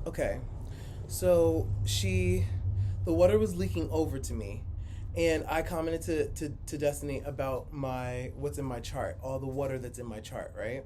Okay. So the water was leaking over to me, and I commented to Destiny about what's in my chart, all the water that's in my chart, right?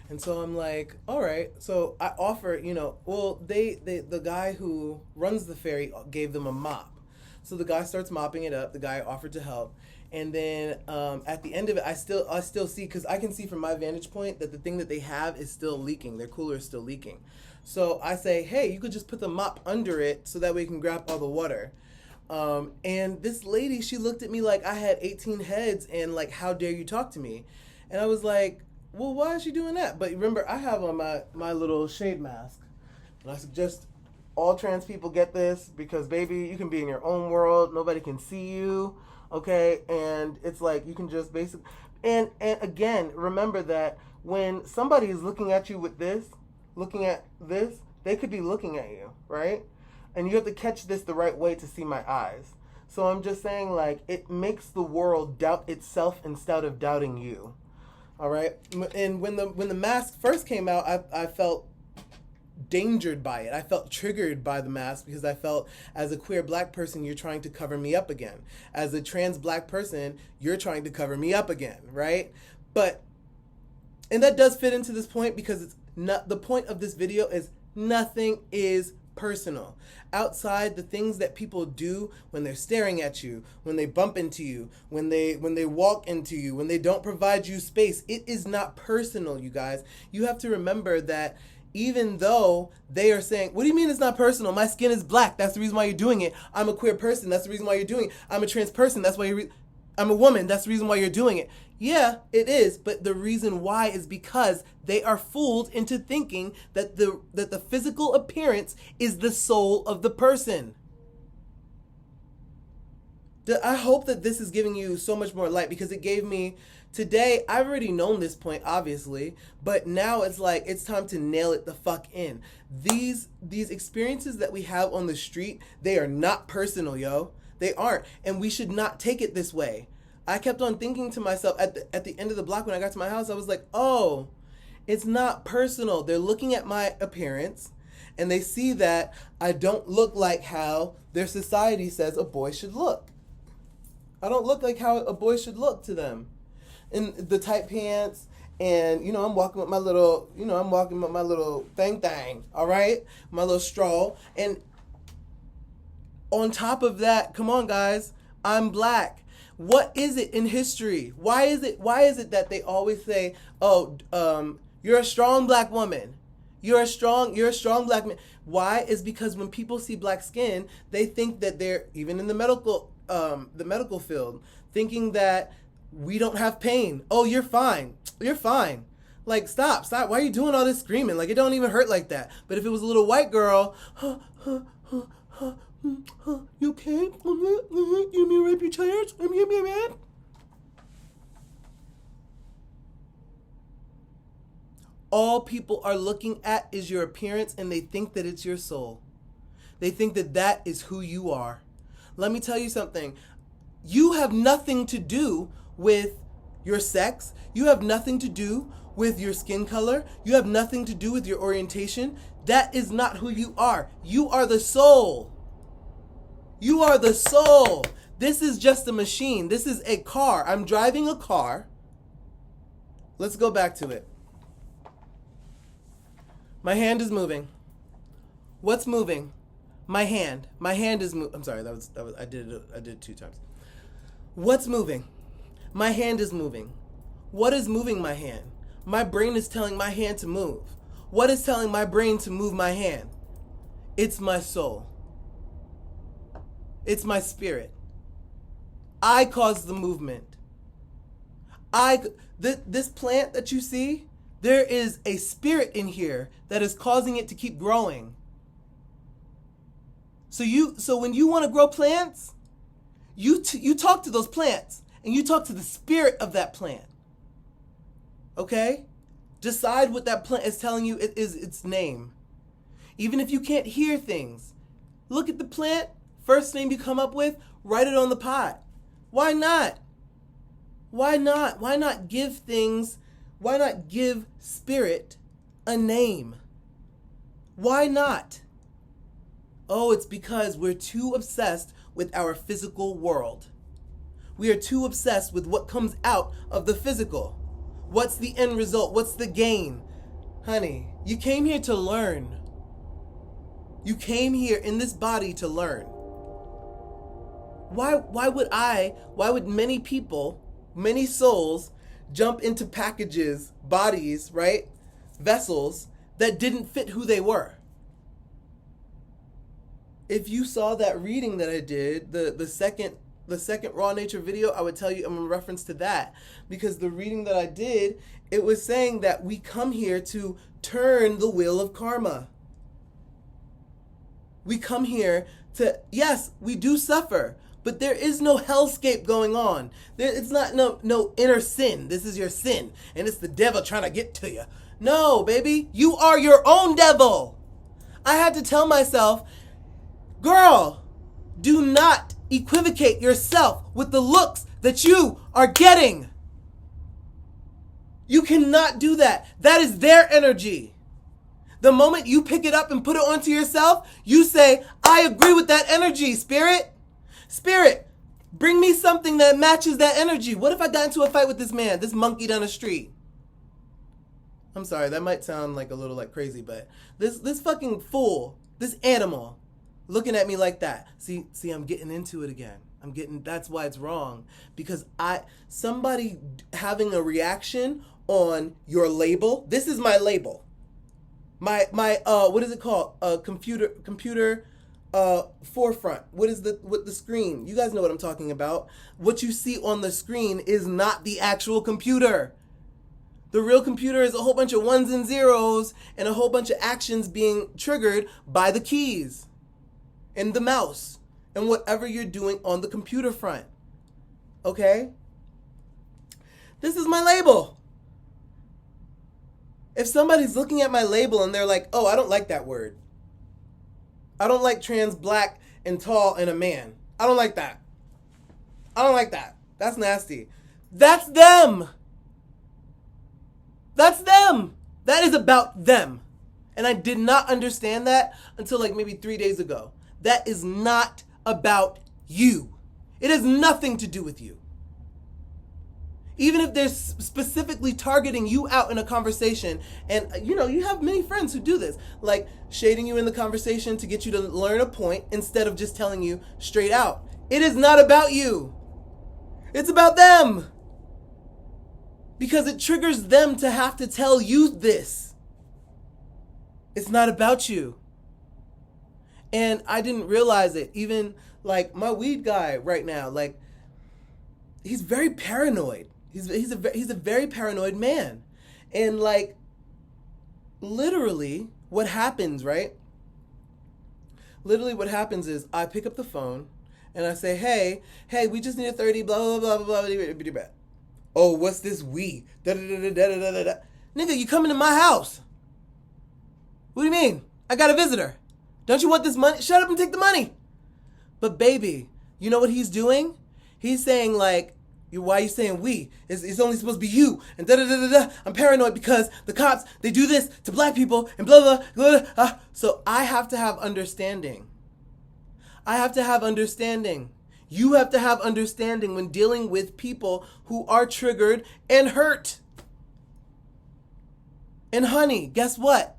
And so I'm like, all right. So I offer, well, the guy who runs the ferry gave them a mop. So the guy starts mopping it up. The guy offered to help, and then at the end of it, I still see, because I can see from my vantage point that the thing that they have is still leaking. Their cooler is still leaking. So I say, hey, you could just put the mop under it so that way you can grab all the water. And this lady, she looked at me like I had 18 heads and like, how dare you talk to me? And I was like, well, why is she doing that? But remember, I have on my little shade mask. And I suggest all trans people get this because, baby, you can be in your own world. Nobody can see you, okay? And it's like you can just basically... And again, remember that when somebody is looking at you with this, looking at this, they could be looking at you, right? And you have to catch this the right way to see my eyes. So I'm just saying, like, it makes the world doubt itself instead of doubting you. All right? And when the mask first came out, I felt dangered by it. I felt triggered by the mask because I felt, as a queer black person, you're trying to cover me up again. As a trans black person, you're trying to cover me up again, right? And that does fit into this point, because it's not, the point of this video is nothing is personal. Outside the things that people do when they're staring at you, when they bump into you, when they walk into you, when they don't provide you space, it is not personal, you guys. You have to remember that even though they are saying, what do you mean it's not personal? My skin is black. That's the reason why you're doing it. I'm a queer person. That's the reason why you're doing it. I'm a trans person. That's why I'm a woman. That's the reason why you're doing it. Yeah, it is. But the reason why is because they are fooled into thinking that the physical appearance is the soul of the person. I hope that this is giving you so much more light, because it gave me today. I've already known this point, obviously, but now it's like it's time to nail it the fuck in. These experiences that we have on the street, they are not personal, yo. They aren't, and we should not take it this way. I kept on thinking to myself at the end of the block when I got to my house, I was like, oh, it's not personal. They're looking at my appearance, and they see that I don't look like how their society says a boy should look. I don't look like how a boy should look to them. In the tight pants, and I'm walking with my little, thing, all right? My little straw. And on top of that, come on guys, I'm black. What is it in history? Why is it that they always say, oh, you're a strong black woman. You're a strong black man. Why? Is because when people see black skin, they think that they're, even in the medical field, thinking that we don't have pain. Oh, you're fine. You're fine. Like, stop. Why are you doing all this screaming? Like, it don't even hurt like that. But if it was a little white girl, you okay? You mean rape your tires? All people are looking at is your appearance, and they think that it's your soul. They think that that is who you are. Let me tell you something. You have nothing to do with your sex. You have nothing to do with your skin color. You have nothing to do with your orientation. That is not who you are. You are the soul. You are the soul. This is just a machine. This is a car. I'm driving a car. Let's go back to it. My hand is moving. What's moving? My hand. My hand is moving. I'm sorry. That was. I did it 2 times. What's moving? My hand is moving. What is moving my hand? My brain is telling my hand to move. What is telling my brain to move my hand? It's my soul. It's my spirit. I cause the movement. This plant that you see, there is a spirit in here that is causing it to keep growing. So when you want to grow plants, you talk to those plants, and you talk to the spirit of that plant. Okay? Decide what that plant is telling you its name. Even if you can't hear things, look at the plant, first name you come up with, write it on the pot. Why not? Why not? Why not give spirit a name? Why not? Oh, it's because we're too obsessed with our physical world. We are too obsessed with what comes out of the physical. What's the end result? What's the gain? Honey, you came here to learn. You came here in this body to learn. Why would many people, many souls jump into packages, bodies, right? Vessels that didn't fit who they were? If you saw that reading that I did, the second Raw Nature video, I would tell you I'm in reference to that, because the reading that I did, it was saying that we come here to turn the wheel of karma. We come here to, yes, we do suffer, but there is no hellscape going on. It's not no inner sin. This is your sin, and it's the devil trying to get to you. No, baby, you are your own devil. I had to tell myself, girl, do not equivocate yourself with the looks that you are getting. You cannot do that. That is their energy. The moment you pick it up and put it onto yourself, you say, I agree with that energy, spirit. Spirit, bring me something that matches that energy. What if I got into a fight with this man, this monkey down the street? I'm sorry, that might sound like a little like crazy, but this fucking fool, this animal, looking at me like that. See, I'm getting into it again. That's why it's wrong. Because somebody having a reaction on your label, this is my label. My what is it called? Computer forefront. What the screen? You guys know what I'm talking about. What you see on the screen is not the actual computer. The real computer is a whole bunch of ones and zeros and a whole bunch of actions being triggered by the keys and the mouse and whatever you're doing on the computer front. Okay? This is my label. If somebody's looking at my label and they're like, oh, I don't like that word. I don't like trans, black, and tall, and a man. I don't like that. I don't like that. That's nasty. That's them. That's them. That is about them. And I did not understand that until like maybe 3 days ago. That is not about you. It has nothing to do with you. Even if they're specifically targeting you out in a conversation, and you have many friends who do this, like shading you in the conversation to get you to learn a point instead of just telling you straight out. It is not about you. It's about them. Because it triggers them to have to tell you this. It's not about you. And I didn't realize it. Even like my weed guy right now, like he's very paranoid. He's a very paranoid man. And like literally what happens, right? Literally what happens is I pick up the phone and I say, hey, we just need a 30, blah, blah, blah, blah, blah, blah, blah. Oh, what's this we? Da, da, da, da, da, da, da, da. Nigga, you coming to my house. What do you mean? I got a visitor. Don't you want this money? Shut up and take the money. But baby, you know what he's doing? He's saying like, why are you saying we? It's only supposed to be you. And da da da da da. I'm paranoid because the cops, they do this to black people and blah blah blah blah. So I have to have understanding. I have to have understanding. You have to have understanding when dealing with people who are triggered and hurt. And honey, guess what?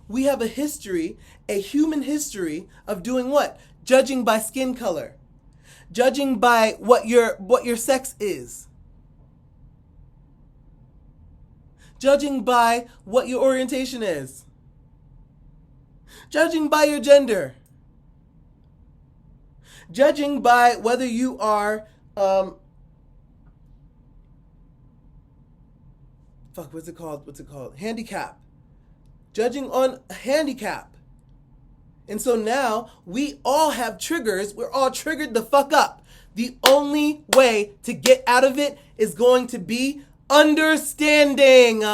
We have a history, a human history of doing what? Judging by skin color. Judging by what your sex is. Judging by what your orientation is. Judging by your gender. Judging by whether you are what's it called? Handicap. Judging on handicap. And so now we all have triggers. We're all triggered the fuck up. The only way to get out of it is going to be understanding.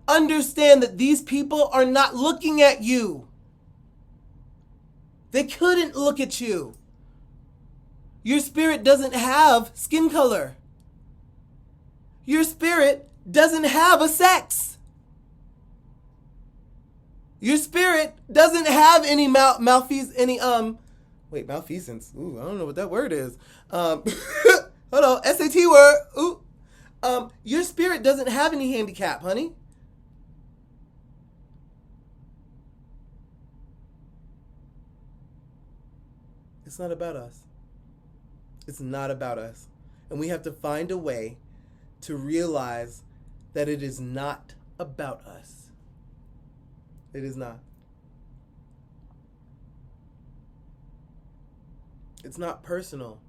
Understand that these people are not looking at you. They couldn't look at you. Your spirit doesn't have skin color. Your spirit doesn't have a sex. Your spirit doesn't have any malfeasance. Ooh, I don't know what that word is. Hold on, SAT word. Ooh. Your spirit doesn't have any handicap, honey. It's not about us. It's not about us. And we have to find a way to realize that it is not about us. It is not. It's not personal.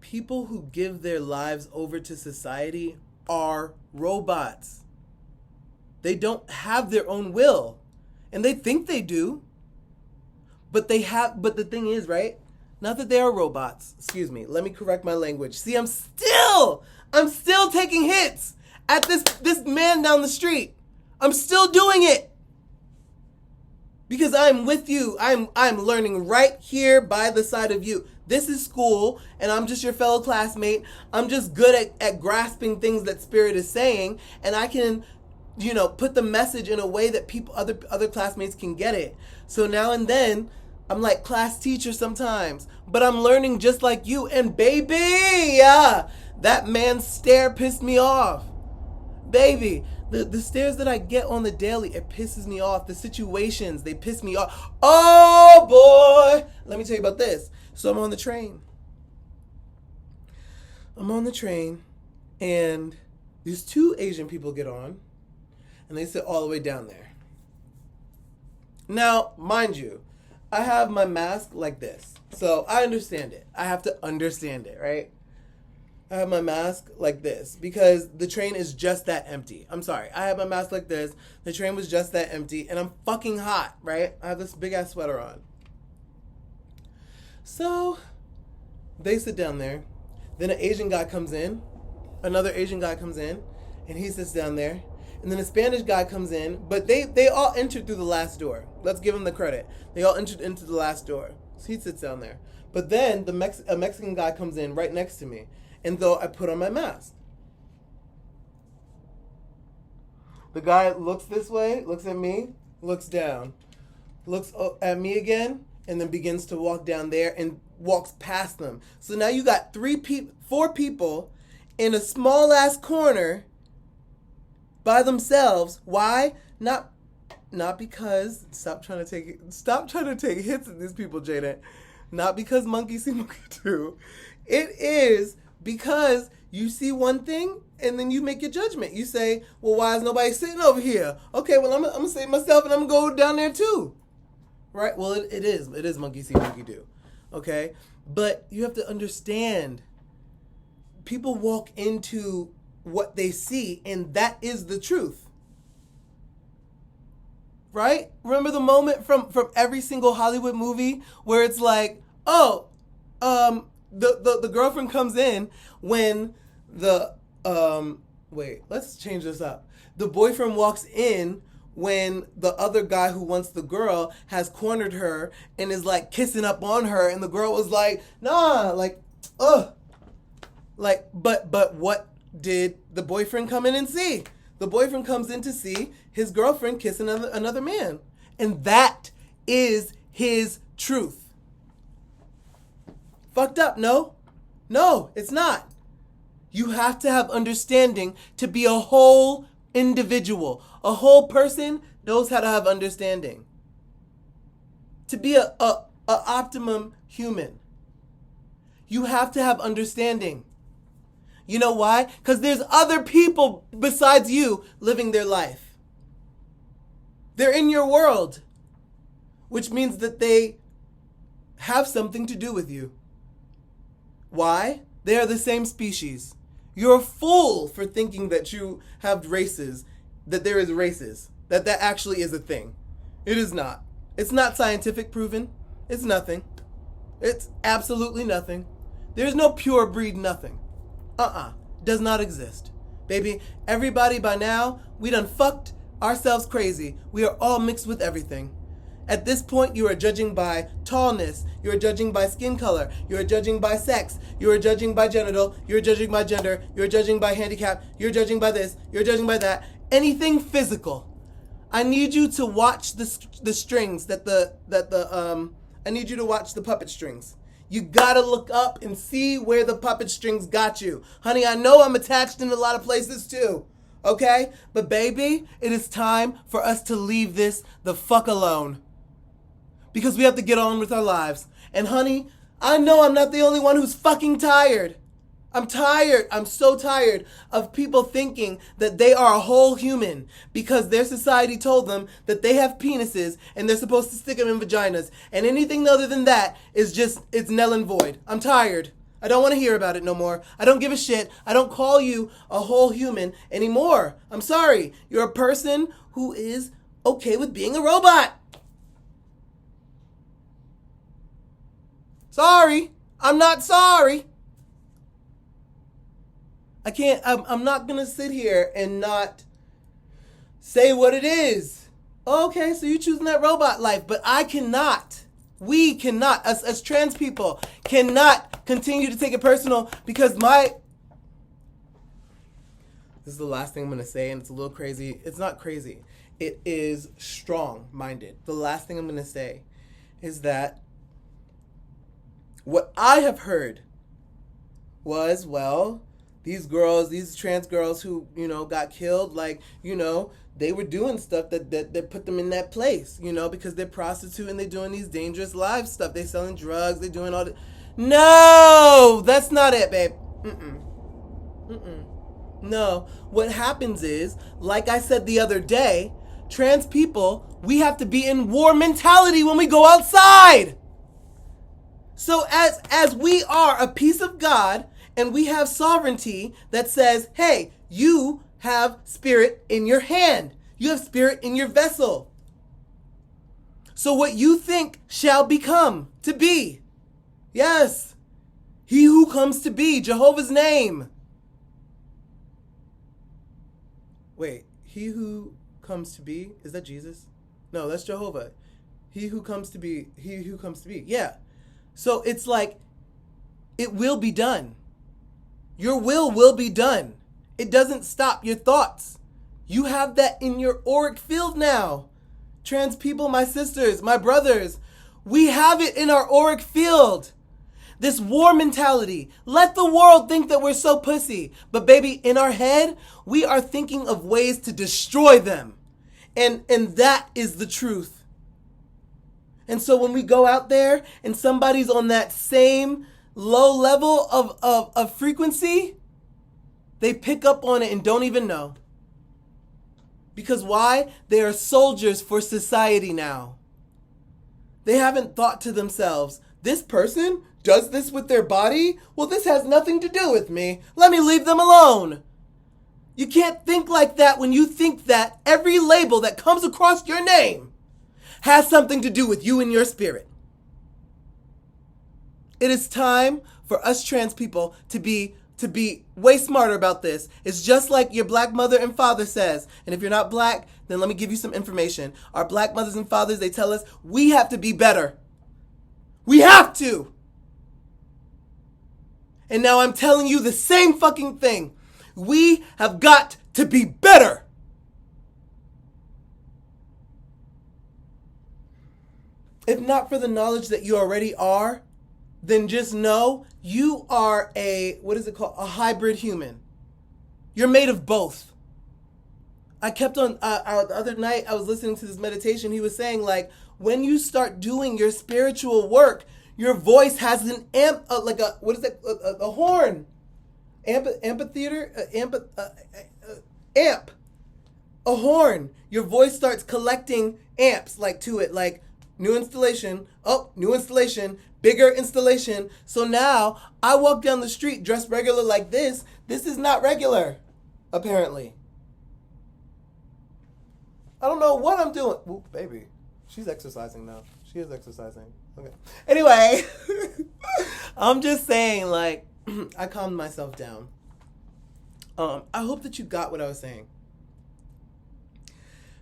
People who give their lives over to society are robots. They don't have their own will. And they think they do. But the thing is, right? Not that they are robots. Excuse me. Let me correct my language. See, I'm still taking hits at this man down the street. I'm still doing it. Because I'm with you. I'm learning right here by the side of you. This is school, and I'm just your fellow classmate. I'm just good at grasping things that Spirit is saying, and I can, put the message in a way that other classmates can get it. So now and then, I'm like class teacher sometimes, but I'm learning just like you. And baby, yeah, that man's stare pissed me off. Baby, the stares that I get on the daily, it pisses me off. The situations, they piss me off. Oh boy, let me tell you about this. So I'm on the train. And these two Asian people get on, and they sit all the way down there. Now, mind you, I have my mask like this, so I understand it. I have to understand it, right? I have my mask like this because the train is just that empty. I'm sorry. I have my mask like this. The train was just that empty, and I'm fucking hot, right? I have this big-ass sweater on. So they sit down there. Then an Asian guy comes in. Another Asian guy comes in, and he sits down there. And then a Spanish guy comes in, but they all entered through the last door. Let's give them the credit. They all entered into the last door. So he sits down there. But then a Mexican guy comes in right next to me, and though I put on my mask. The guy looks this way, looks at me, looks down, looks at me again, and then begins to walk down there and walks past them. So now you got 4 people in a small ass corner by themselves. Why? Not because stop trying to take hits at these people, Jaden. Not because monkey see monkey do. It is because you see one thing and then you make your judgment. You say, well, why is nobody sitting over here? Okay, well, I'm gonna say myself and I'm gonna go down there too. Right? Well, it is monkey see, monkey do. Okay? But you have to understand, people walk into what they see, and that is the truth. Right? Remember the moment from every single Hollywood movie where it's like, oh, the girlfriend comes in when let's change this up. The boyfriend walks in when the other guy who wants the girl has cornered her and is like kissing up on her, and the girl was like, nah, like, ugh. Like, but what did the boyfriend come in and see? The boyfriend comes in to see his girlfriend kissing another man. And that is his truth. Fucked up, no? No, it's not. You have to have understanding to be a whole individual. A whole person knows how to have understanding. To be a optimum human, you have to have understanding. You know why? Because there's other people besides you living their life. They're in your world, which means that they have something to do with you. Why? They are the same species. You're a fool for thinking that you have races, that there is races, that actually is a thing. It is not. It's not scientific proven. It's nothing. It's absolutely nothing. There's no pure breed nothing. Does not exist. Baby, everybody by now, we done fucked ourselves crazy. We are all mixed with everything. At this point, you are judging by tallness. You are judging by skin color. You are judging by sex. You are judging by genital. You are judging by gender. You are judging by handicap. You are judging by this. You are judging by that. Anything physical. I need you to watch the strings I need you to watch the puppet strings. You gotta look up and see where the puppet strings got you. Honey, I know I'm attached in a lot of places too. Okay? But baby, it is time for us to leave this the fuck alone. Because we have to get on with our lives. And honey, I know I'm not the only one who's fucking tired. I'm tired. I'm so tired of people thinking that they are a whole human because their society told them that they have penises and they're supposed to stick them in vaginas. And anything other than that is just, it's null and void. I'm tired. I don't want to hear about it no more. I don't give a shit. I don't call you a whole human anymore. I'm sorry. You're a person who is okay with being a robot. Sorry. I'm not sorry. I'm not going to sit here and not say what it is. Okay, so you're choosing that robot life, but I cannot. We cannot, as trans people, cannot continue to take it personal because this is the last thing I'm going to say, and it's a little crazy. It's not crazy. It is strong-minded. The last thing I'm going to say is that what I have heard was, well, these trans girls who, got killed, they were doing stuff that put them in that place, because they're prostituting, they're doing these dangerous live stuff. They're selling drugs, they're doing all the... No! That's not it, babe. No. What happens is, like I said the other day, trans people, we have to be in war mentality when we go outside. So as we are a piece of God, and we have sovereignty that says, hey, you have spirit in your hand. You have spirit in your vessel. So what you think shall become to be. Yes. He who comes to be, Jehovah's name. Wait, he who comes to be, is that Jesus? No, that's Jehovah. He who comes to be. Yeah. So it's like, it will be done. Your will be done. It doesn't stop your thoughts. You have that in your auric field now. Trans people, my sisters, my brothers, we have it in our auric field. This war mentality. Let the world think that we're so pussy. But baby, in our head, we are thinking of ways to destroy them. And that is the truth. And so when we go out there and somebody's on that same low level of frequency, they pick up on it and don't even know. Because why? They are soldiers for society now. They haven't thought to themselves, this person does this with their body? Well, this has nothing to do with me. Let me leave them alone. You can't think like that when you think that every label that comes across your name has something to do with you and your spirit. It is time for us trans people to be way smarter about this. It's just like your black mother and father says. And if you're not black, then let me give you some information. Our black mothers and fathers, they tell us we have to be better. We have to. And now I'm telling you the same fucking thing. We have got to be better. If not for the knowledge that you already are, then just know you are a hybrid human. You're made of both. I kept on, the other night I was listening to this meditation. He was saying, like, when you start doing your spiritual work, your voice has an amp, a horn. Amp. A horn. Your voice starts collecting amps, to it, new installation, bigger installation. So now I walk down the street dressed regular like this. This is not regular, apparently. I don't know what I'm doing. Ooh, baby. She's exercising now. She is exercising. Okay. Anyway, I'm just saying, I calmed myself down. I hope that you got what I was saying.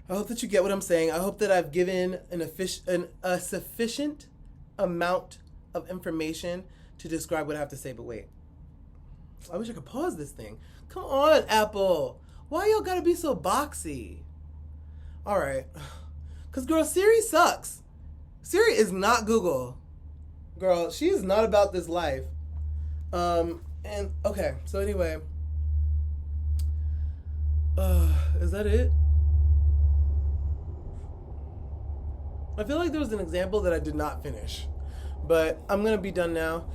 I hope that you get what I'm saying. I hope that I've given a sufficient amount of information to describe what I have to say. But wait, I wish I could pause this thing. Come on, Apple. Why y'all gotta be so boxy? All right. Because, girl, Siri sucks. Siri is not Google. Girl, she is not about this life. And, okay, so anyway. Is that it? I feel like there was an example that I did not finish. But I'm going to be done now.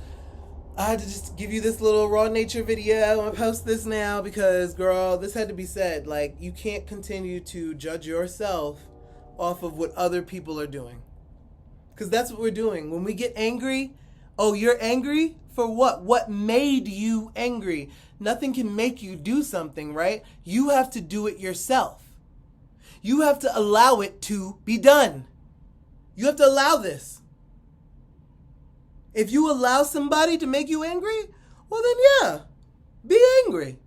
I had to just give you this little raw nature video. I'm going to post this now because, girl, this had to be said. Like, you can't continue to judge yourself off of what other people are doing. Because that's what we're doing. When we get angry, oh, you're angry? For what? What made you angry? Nothing can make you do something, right? You have to do it yourself. You have to allow it to be done. You have to allow this. If you allow somebody to make you angry, well then yeah, be angry.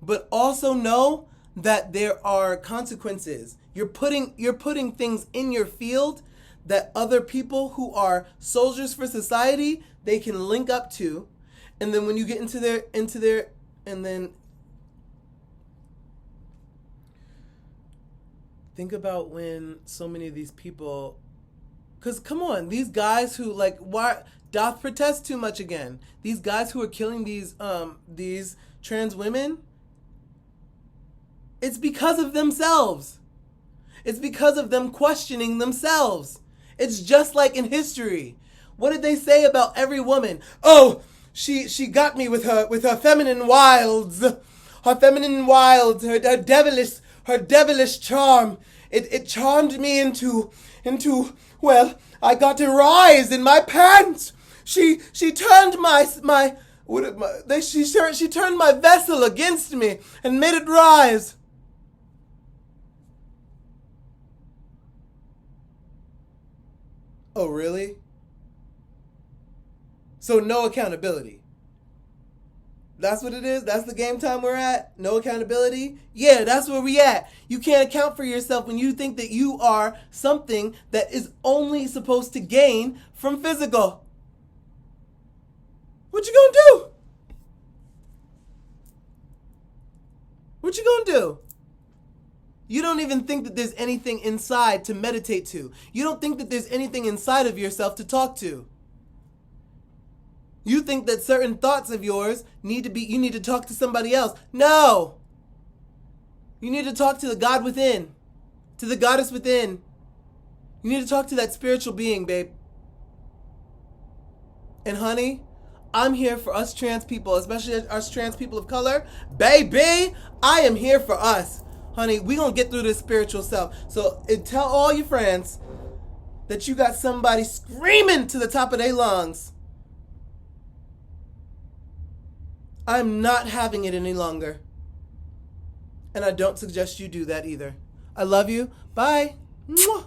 But also know that there are consequences. You're putting things in your field that other people who are soldiers for society, they can link up to. And then when you get into their and then think about when so many of these people, because come on, these guys who like, why doth protest too much again? These guys who are killing these trans women, it's because of themselves. It's because of them questioning themselves. It's just like in history. What did they say about every woman? Oh, she got me with her feminine wilds. Her feminine wilds, her devilish charm. It charmed me into well, I got a rise in my pants. She turned she turned my vessel against me and made it rise. Oh, really? So no accountability. That's what it is? That's the game time we're at? No accountability? Yeah, that's where we at. You can't account for yourself when you think that you are something that is only supposed to gain from physical. What you gonna do? What you gonna do? You don't even think that there's anything inside to meditate to. You don't think that there's anything inside of yourself to talk to. You think that certain thoughts of yours you need to talk to somebody else. No. You need to talk to the God within, to the goddess within. You need to talk to that spiritual being, babe. And honey, I'm here for us trans people, especially us trans people of color. Baby, I am here for us. Honey, we gonna get through this spiritual self. So tell all your friends that you got somebody screaming to the top of their lungs. I'm not having it any longer. And I don't suggest you do that either. I love you. Bye. Mwah.